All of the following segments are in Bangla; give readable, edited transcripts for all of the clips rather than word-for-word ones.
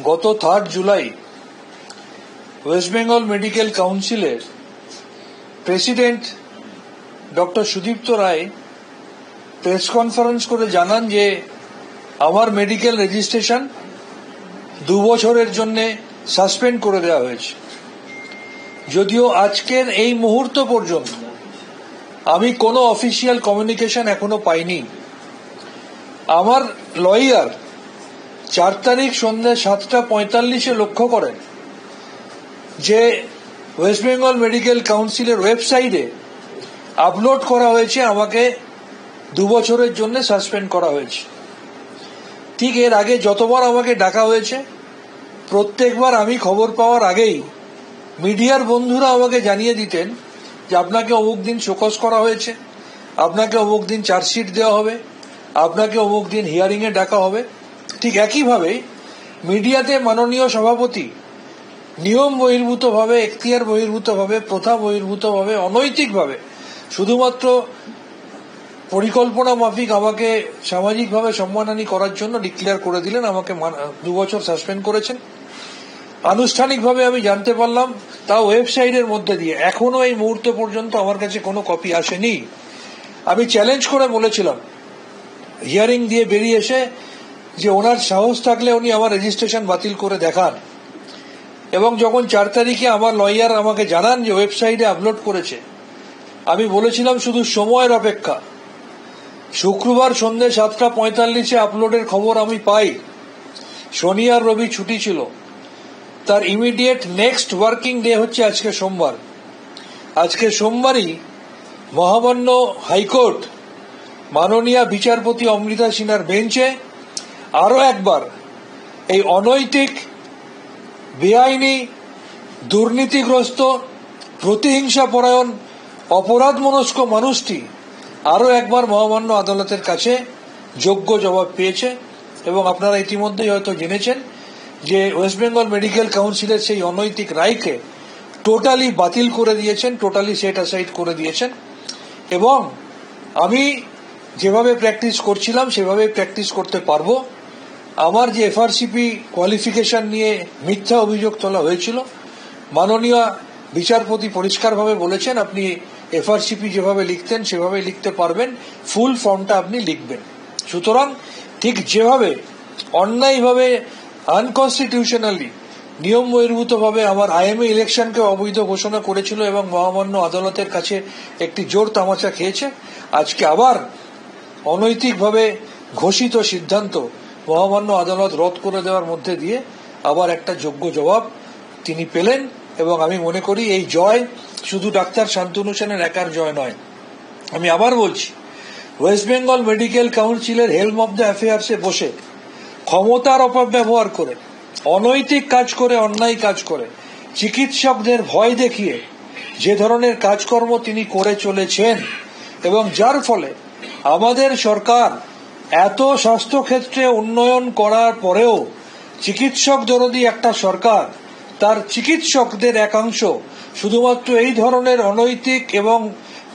গত 3 জুলাই ওয়েস্ট বেঙ্গল মেডিকেল কাউন্সিলের president doctor Sudipta Roy press conference করে জানান যে আমার মেডিকেল রেজিস্ট্রেশন 2 বছরের জন্য সাসপেন্ড করে দেওয়া হয়েছে। যদিও আজকের এই মুহূর্ত পর্যন্ত আমি কোনো অফিসিয়াল কমিউনিকেশন এখনো পাইনি। আমার লয়ার 4 তারিখ সন্ধ্যে 7:45 লক্ষ্য করেন যে ওয়েস্ট বেঙ্গল মেডিকেল কাউন্সিলের ওয়েবসাইটে আপলোড করা হয়েছে আমাকে 2 বছরের জন্য সাসপেন্ড করা হয়েছে। ঠিক এর আগে যতবার আমাকে ডাকা হয়েছে প্রত্যেকবার আমি খবর পাওয়ার আগেই মিডিয়ার বন্ধুরা আমাকে জানিয়ে দিতেন যে আপনাকে অমুক দিন শোকজ করা হয়েছে, আপনাকে অমুক দিন চার্জশিট দেওয়া হবে, আপনাকে অমুক দিন হিয়ারিং এ ডাকা হবে। ঠিক একইভাবে মিডিয়াতে মাননীয় সভাপতি নিয়ম বহির্ভূতভাবে, এখতিয়ার বহির্ভূতভাবে, প্রথা বহির্ভূতভাবে, অনৈতিকভাবে শুধুমাত্র পরিকল্পনা মাফিক আমাকে সামাজিকভাবে সম্মানহানি করার জন্য ডিক্লেয়ার করে দিলেন, আমাকে 2 বছর সাসপেন্ড করেছেন। আনুষ্ঠানিকভাবে আমি জানতে পারলাম তাও ওয়েবসাইটের মধ্যে দিয়ে। এখনো এই মুহূর্ত পর্যন্ত আমার কাছে কোনো কপি আসেনি। আমি চ্যালেঞ্জ করে বলেছিলাম হিয়ারিং দিয়ে বেরিয়ে এসে যে ওনার সাহস থাকলে উনি আমার রেজিস্ট্রেশন বাতিল করে দেখান। এবং যখন 4 তারিখে আমার লয়ার আমাকে জানান যে ওয়েবসাইটে আপলোড করেছে, আমি বলেছিলাম শুধু সময়ের অপেক্ষা। শুক্রবার সন্ধ্যে 7:45 আপলোডের খবর আমি পাই। শনি আর রবি ছুটি ছিল। তার ইমিডিয়েট নেক্সট ওয়ার্কিং ডে হচ্ছে আজকে সোমবার। আজকে সোমবারই মহামান্য হাইকোর্ট মাননীয় বিচারপতি অমৃতা সিনহার বেঞ্চে আরো একবার এই অনৈতিক, বেআইনি, দুর্নীতিগ্রস্ত, প্রতিহিংসাপরায়ণ, অপরাধমনস্ক মানুষটি আরো একবার মহামান্য আদালতের কাছে যোগ্য জবাব পেয়েছে। এবং আপনারা ইতিমধ্যেই হয়তো জেনেছেন যে ওয়েস্ট বেঙ্গল মেডিকেল কাউন্সিলের সেই অনৈতিক রায়কে টোটালি বাতিল করে দিয়েছেন, টোটালি সেট অ্যাসাইড করে দিয়েছেন। এবং আমি যেভাবে প্র্যাকটিস করছিলাম সেভাবে প্র্যাকটিস করতে পারবো। আমার যে এফআরসিপি কোয়ালিফিকেশন নিয়ে মিথ্যা অভিযোগ তোলা হয়েছিল, মাননীয় বিচারপতি পরিষ্কারভাবে বলেছেন আপনি এফআরসিপি যেভাবে লিখতেন সেভাবে লিখতে পারবেন, ফুল ফর্মটা আপনি লিখবেন। সুতরাং ঠিক যেভাবে অন্যায়ভাবে, আনকনস্টিটিউশনালি, নিয়ম বহির্ভূতভাবে আমার আইএমএ ইলেকশনকে অবৈধ ঘোষণা করেছিল এবং মহামান্য আদালতের কাছে একটি জোর তামাচা খেয়েছে, আজকে আবার অনৈতিকভাবে ঘোষিত সিদ্ধান্ত মহামান্য আদালত রদ করে দেওয়ার মধ্যে দিয়ে আবার একটা যোগ্য জবাব তিনি পেলেন। এবং আমি মনে করি এই জয় শুধু ডাক্তার শান্তনু সেনের একার জয় নয়। আমি আবার বলছি, ওয়েস্ট বেঙ্গল মেডিকেল কাউন্সিলের হেলম অব দ্য অ্যাফেয়ার্সে বসে ক্ষমতার অপব্যবহার করে, অনৈতিক কাজ করে, অন্যায় কাজ করে, চিকিৎসকদের ভয় দেখিয়ে যে ধরনের কাজকর্ম তিনি করে চলেছেন এবং যার ফলে আমাদের সরকার এত স্বাস্থ্যক্ষেত্রে উন্নয়ন করার পরেও চিকিৎসক দরদি একটা সরকার তার চিকিৎসকদের একাংশ শুধুমাত্র এই ধরনের অনৈতিক এবং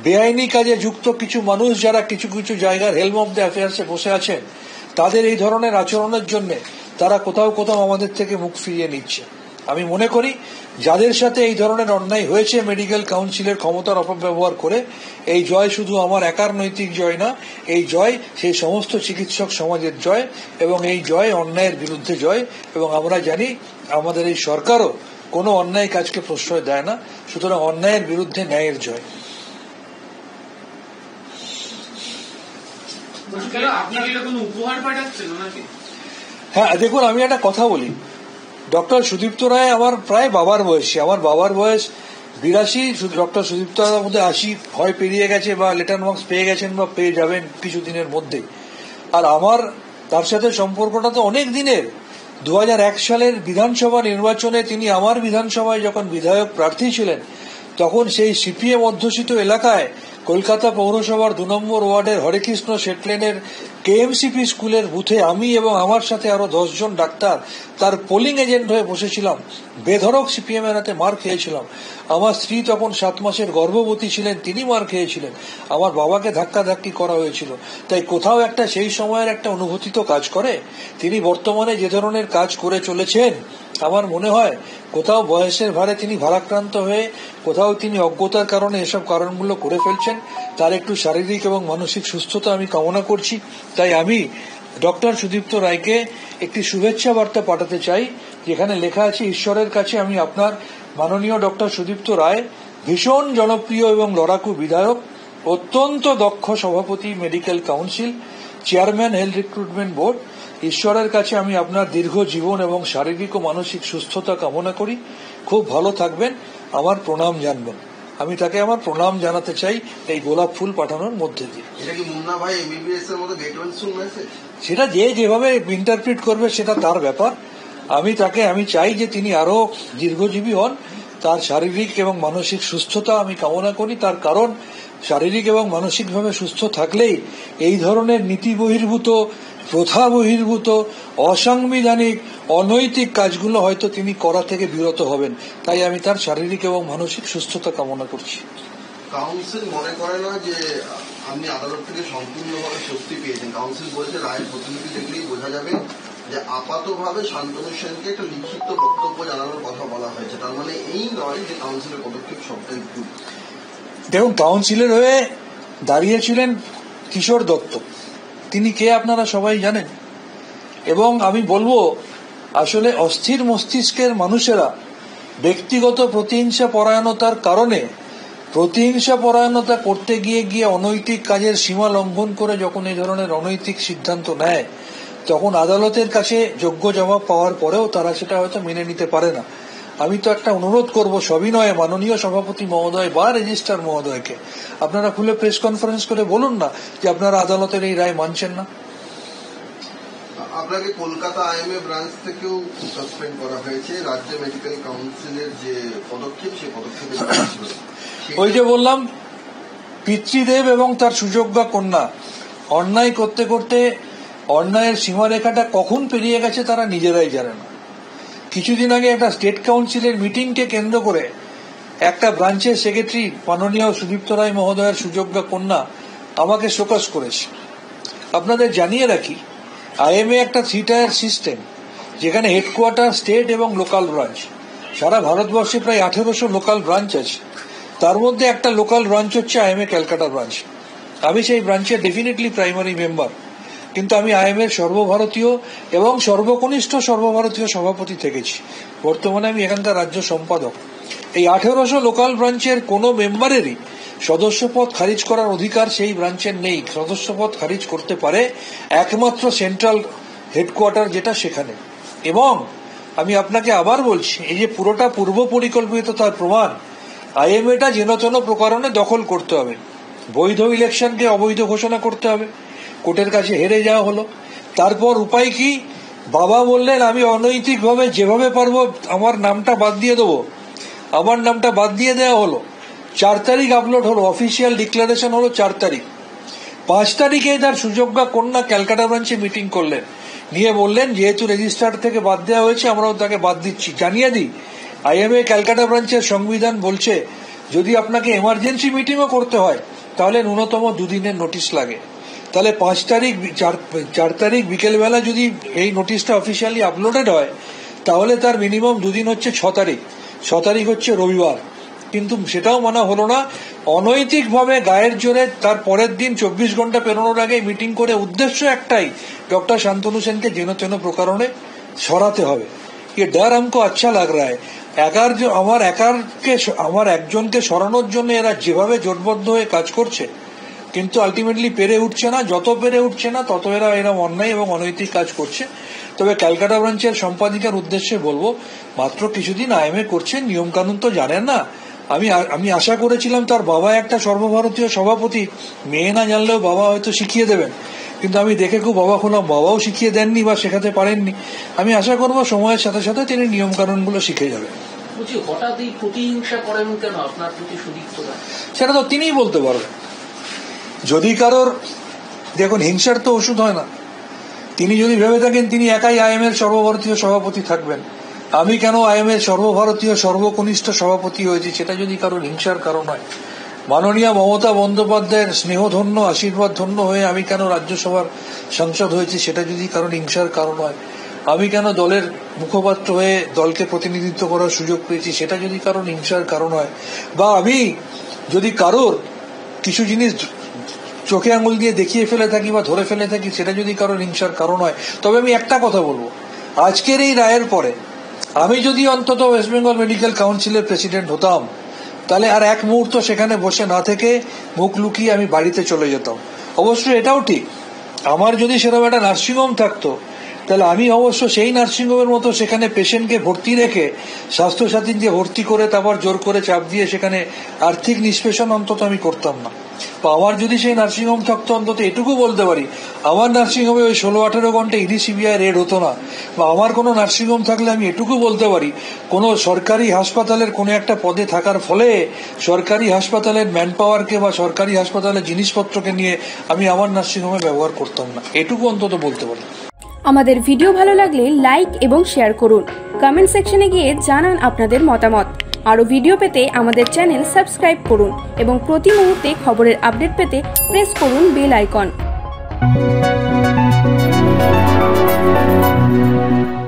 বেআইনি কাজে যুক্ত কিছু মানুষ যারা কিছু কিছু জায়গার হেলম অব দ্য অ্যাফেয়ার্সে বসে আছেন, তাদের এই ধরনের আচরণের জন্য তারা কোথাও কোথাও আমাদের থেকে মুখ ফিরিয়ে নিচ্ছে। আমি মনে করি যাদের সাথে এই ধরনের অন্যায় হয়েছে মেডিকেল কাউন্সিলের ক্ষমতার অপব্যবহার করে, এই জয় শুধু আমার একার নৈতিক জয় না, এই জয় সেই সমস্ত চিকিৎসক সমাজের জয় এবং এই জয় অন্যায়ের বিরুদ্ধে জয়। এবং আমরা জানি আমাদের এই সরকারও কোনো অন্যায় কাজকে প্রশ্রয় দেয় না। সুতরাং অন্যায়ের বিরুদ্ধে ন্যায়ের জয়। হ্যাঁ, দেখুন আমি একটা কথা বলি, ডক্টর সুদীপ্ত রায় আমার প্রায় বাবার বয়সী। আমার বাবার বয়স 82, ডক্টর সুদীপ্ত রায়ের মধ্যে 80 হয় পেরিয়ে গেছে বা লেটার মার্কস পেয়ে গেছেন বা পেয়ে যাবেন কিছুদিনের মধ্যে। আর আমার তার সাথে সম্পর্কটা তো অনেক দিনের। 2001 সালের বিধানসভা নির্বাচনে তিনি আমার বিধানসভায় যখন বিধায়ক প্রার্থী ছিলেন তখন সেই সিপিএম অধ্যুষিত এলাকায় কলকাতা পৌরসভার 2 নম্বর ওয়ার্ডের হরেকৃষ্ণ শেটলেনের কেএমসিপি স্কুলের বুথে আমি এবং আমার সাথে আরো 10 জন ডাক্তার তার পোলিং এজেন্ট হয়ে বসেছিলাম। বেধড়ক সিপিএম এর হাতে মার খেয়েছিলাম। আমার স্ত্রী তখন 7 মাসের গর্ভবতী ছিলেন, তিনি মার খেয়েছিলেন। আমার বাবাকে ধাক্কাধাক্কি করা হয়েছিল। তাই কোথাও একটা সেই সময়ের একটা অনুভূতি তো কাজ করে। তিনি বর্তমানে যে ধরনের কাজ করে চলেছেন, আমার মনে হয় কোথাও বয়সের ভারে তিনি ভারাক্রান্ত হয়ে, কোথাও তিনি অজ্ঞতার কারণে এসব কারণগুলো করে ফেলছেন। তার একটু শারীরিক এবং মানসিক সুস্থতা আমি কামনা করছি। তাই আমি ডক্টর সুদীপ্ত রায়কে একটি শুভেচ্ছা বার্তা পাঠাতে চাই, যেখানে লেখা আছে, ঈশ্বরের কাছে আমি আপনার মাননীয় ডক্টর সুদীপ্ত রায়, ভীষণ জনপ্রিয় এবং লড়াকু বিধায়ক, অত্যন্ত দক্ষ সভাপতি medical council, chairman health recruitment board, ঈশ্বরের কাছে আমি আপনার দীর্ঘ জীবন এবং শারীরিক ও মানসিক সুস্থতা কামনা করি। খুব ভালো থাকবেন, আমার প্রণাম জানবেন। আমি তাকে আমার প্রণাম জানাতে চাই এই গোলাপ ফুল পাঠানোর মধ্যে দিয়ে। এটা কি মুন্না ভাই এমবিবিএস এর মতো গেটওয়ান সুন মেসেজ? সেটা যে যেভাবে ইন্টারপ্রিট করবে সেটা তার ব্যাপার। আমি চাই যে তিনি আরো দীর্ঘজীবী হন। তার শারীরিক এবং মানসিক সুস্থতা আমি কামনা করি। তার কারণ, শারীরিক এবং মানসিকভাবে সুস্থ থাকলেই এই ধরনের নীতি বহির্ভূত, প্রথা বহির্ভূত, অসাংবিধানিক, অনৈতিক কাজগুলো হয়তো তিনি করা থেকে বিরত হবেন। তাই আমি তার শারীরিক এবং মানসিক সুস্থতা কামনা করছি। কাউন্সিল মনে করে না যে আপনি আদালত থেকে সম্পূর্ণভাবে স্বস্তি পেয়েছেন। কাউন্সিল বলছে রায়ের প্রতিলিপি দেখলেই বোঝা যাবে যে আপাতভাবে শান্তনু সেনকে একটা লিখিত বক্তব্য জানানোর কথা বলা হয়েছে। তার মানে এই নয় যে কাউন্সিলের পদক্ষেপ সবটাই ভুল। দেখুন, কাউন্সিলের হয়ে দাঁড়িয়েছিলেন কিশোর দত্ত। তিনি কে আপনারা সবাই জানেন। এবং আমি বলবো, আসলে অস্থির মস্তিষ্কের মানুষেরা ব্যক্তিগত প্রতিহিংসা পরায়ণতার কারণে প্রতিহিংসা পরায়ণতা করতে গিয়ে অনৈতিক কাজের সীমা লঙ্ঘন করে যখন এই ধরনের অনৈতিক সিদ্ধান্ত নেয়, তখন আদালতের কাছে যোগ্য জবাব পাওয়ার পরেও তারা সেটা হয়তো মেনে নিতে পারে না। আমি তো একটা অনুরোধ করব সবিনয়ে মাননীয় সভাপতি মহোদয় বা রেজিস্ট্রার মহোদয়কে, আপনারা খুলে প্রেস কনফারেন্স করে বলুন না যে আপনারা আদালতের এই রায় মানছেন না। আপনাকে কলকাতা আইএমএ ব্রাঞ্চ থেকেও সাসপেন্ড করা হয়েছে। রাজ্য মেডিকেল কাউন্সিলের যে পদক্ষেপ, সেই পদক্ষেপে ওই যে বললাম, পিতৃদেব এবং তার সুযোগ্যা কন্যা অন্যায় করতে করতে অন্যায়ের সীমারেখাটা কখন পেরিয়ে গেছে তারা নিজেরাই জানে না। কিছুদিন আগে একটা স্টেট কাউন্সিলের মিটিংকে কেন্দ্র করে একটা ব্রাঞ্চের সেক্রেটারি মাননীয় সুদীপ্ত রায় মহোদয়ের সুযোগ্যা কন্যা আমাকে শোকজ করেছে। আপনাদের জানিয়ে রাখি, আইএমএ একটা 3 টায়ার সিস্টেম, যেখানে হেডকোয়ার্টার, স্টেট এবং লোকাল ব্রাঞ্চ। সারা ভারতবর্ষে প্রায় 1800 লোকাল ব্রাঞ্চ আছে। তার মধ্যে একটা লোকাল ব্রাঞ্চ হচ্ছে আইএমএ ক্যালকাটা ব্রাঞ্চ। আমি সেই ব্রাঞ্চের ডেফিনেটলি প্রাইমারি মেম্বার, কিন্তু আমি আইএমএর সর্বভারতীয় এবং সর্বকনিষ্ঠ সর্বভারতীয় সভাপতি থেকেছি। বর্তমানে আমি এখানকার রাজ্য সম্পাদক। এই 1800 লোকাল ব্রাঞ্চের কোনো মেম্বারেরই সদস্যপদ খারিজ করার অধিকার সেই ব্রাঞ্চের নেই। সদস্যপদ খারিজ করতে পারে একমাত্র সেন্ট্রাল হেডকোয়ার্টার, যেটা সেখানে। এবং আমি আপনাকে আবার বলছি, এই যে পুরোটা পূর্ব পরিকল্পিত, তার প্রমাণ আইএমএটা যেন তেন প্রকারণে দখল করতে হবে। বৈধ ইলেকশনকে অবৈধ ঘোষণা করতে হবে। কোর্টের কাছে হেরে যাওয়া হলো। তারপর উপায় কি? বাবা বললেন আমি অনৈতিকভাবে যেভাবে পারবো আমার নামটা বাদ দিয়ে দেবো। আমার নামটা বাদ দিয়ে দেওয়া হলো। 4 তারিখ আপলোড হলো, অফিসিয়াল ডিক্লারেশন হলো 4 তারিখ। 5 তারিখে তার সুযোগ্যা কন্যা ক্যালকাটা ব্রাঞ্চে মিটিং করলেন, নিয়ে বললেন যেহেতু রেজিস্ট্রার থেকে বাদ দেওয়া হয়েছে আমরাও তাকে বাদ দিচ্ছি। জানিয়ে দিই, আইএমএ ক্যালকাটা ব্রাঞ্চের সংবিধান বলছে যদি আপনাকে এমার্জেন্সি মিটিংও করতে হয় তাহলে ন্যূনতম 2 দিনের নোটিশ লাগে। তাহলে 4 তারিখ বিকেলবেলা যদি এই নোটিশটা অফিসিয়ালি আপলোডেড হয়, তাহলে তার মিনিমাম 2 দিন হচ্ছে 6 তারিখ। 6 তারিখ হচ্ছে রবিবার। কিন্তু সেটাও মানা হলো না। অনৈতিকভাবে গায়ের জোরে তার পরের দিন 24 ঘন্টা পেরোনোর আগে মিটিং করে উদ্দেশ্য একটাই, ডক্টর শান্তনু সেনকে যেন তেন প্রকারণে সরাতে হবে। ये डर हमको अच्छा लग रहा है। আমার একজনকে সরানোর জন্য এরা যেভাবে জোটবদ্ধ হয়ে কাজ করছে, কিন্তু আলটিমেটলি পেরে উঠছে না। যত পেরে উঠছে না তত এরা অন্যায় এবং অনৈতিক কাজ করছে। তবে ক্যালকাটা ব্রাঞ্চের সম্পাদিকার উদ্দেশ্যে বলবো, মাত্র কিছুদিন আইএমএ করছেন, নিয়ম কানুন তো জানেন না। আমি আশা করেছিলাম তার বাবা একটা সর্বভারতীয় সভাপতি, মেয়ে না জানলেও বাবা হয়তো শিখিয়ে দেবেন। কিন্তু আমি দেখে খুব অবাক হলাম, বাবাও শিখিয়ে দেননি বা শেখাতে পারেননি। আমি আশা করবো সময়ের সাথে সাথে তিনি নিয়ম কানুনগুলো শিখে যাবেন। বলছি হঠাৎ এই প্রতিহিংসা করেন কেন আপনার প্রতি সুদীপ্ত রায়? সেটা তো তিনিই বলতে পারবেন। যদি কারোর, দেখুন হিংসার তো ওষুধ হয় না। তিনি যদি ভেবে থাকেন তিনি একাই আইএমএর সর্বভারতীয় সভাপতি থাকবেন, আমি কেন আইএমএর সর্বভারতীয় সর্বকনিষ্ঠ সভাপতি হয়েছি, সেটা যদি কারোর হিংসার কারণ হয়, মাননীয় মমতা বন্দ্যোপাধ্যায়ের স্নেহধন্য আশীর্বাদ ধন্য হয়ে আমি কেন রাজ্যসভার সাংসদ হয়েছি, সেটা যদি কারোর হিংসার কারণ হয়, আমি কেন দলের মুখপাত্র হয়ে দলকে প্রতিনিধিত্ব করার সুযোগ পেয়েছি, সেটা যদি কারোর হিংসার কারণ হয়, বা আমি যদি কারোর কিছু জিনিস চোখে আঙুল দিয়ে দেখিয়ে ফেলে থাকি বা ধরে ফেলে থাকি, সেটা যদি কারোর হিংসার কারণ হয়, তবে আমি একটা কথা বলবো, আজকের এই রায়ের পরে আমি যদি অন্তত ওয়েস্ট বেঙ্গল মেডিকেল কাউন্সিলের প্রেসিডেন্ট হতাম, তাহলে আর এক মুহূর্ত সেখানে বসে না থেকে মুখ লুকিয়ে আমি বাড়িতে চলে যেতাম। অবশ্যই এটাও ঠিক, আমার যদি সেরকম একটা নার্সিংহোম থাকতো, তাহলে আমি অবশ্য সেই নার্সিংহোমের মতো সেখানে পেশেন্টকে ভর্তি রেখে স্বাস্থ্যসাথী দিয়ে ভর্তি করে তারপর জোর করে চাপ দিয়ে সেখানে আর্থিক নিষ্পেষণ অন্তত আমি করতাম না। বা আমার যদি সেই নার্সিংহোম থাকতো, অন্তত এটুকু বলতে পারি, আমার নার্সিংহোমে ওই 16-18 ঘন্টা ইডি সিবিআই রেড হতো না। বা আমার কোনো নার্সিংহোম থাকলে আমি এটুকু বলতে পারি, কোনো সরকারি হাসপাতালের কোনো একটা পদে থাকার ফলে সরকারি হাসপাতালের ম্যান পাওয়ারকে বা সরকারি হাসপাতালের জিনিসপত্রকে নিয়ে আমি আমার নার্সিংহোমে ব্যবহার করতাম না, এটুকু অন্তত বলতে পারি। আমাদের ভিডিও ভালো লাগলে লাইক এবং শেয়ার করুন, কমেন্ট সেকশনে গিয়ে জানান আপনাদের মতামত। আরও ভিডিও পেতে আমাদের চ্যানেল সাবস্ক্রাইব করুন এবং প্রতি মুহূর্তে খবরের আপডেট পেতে প্রেস করুন বেল আইকন।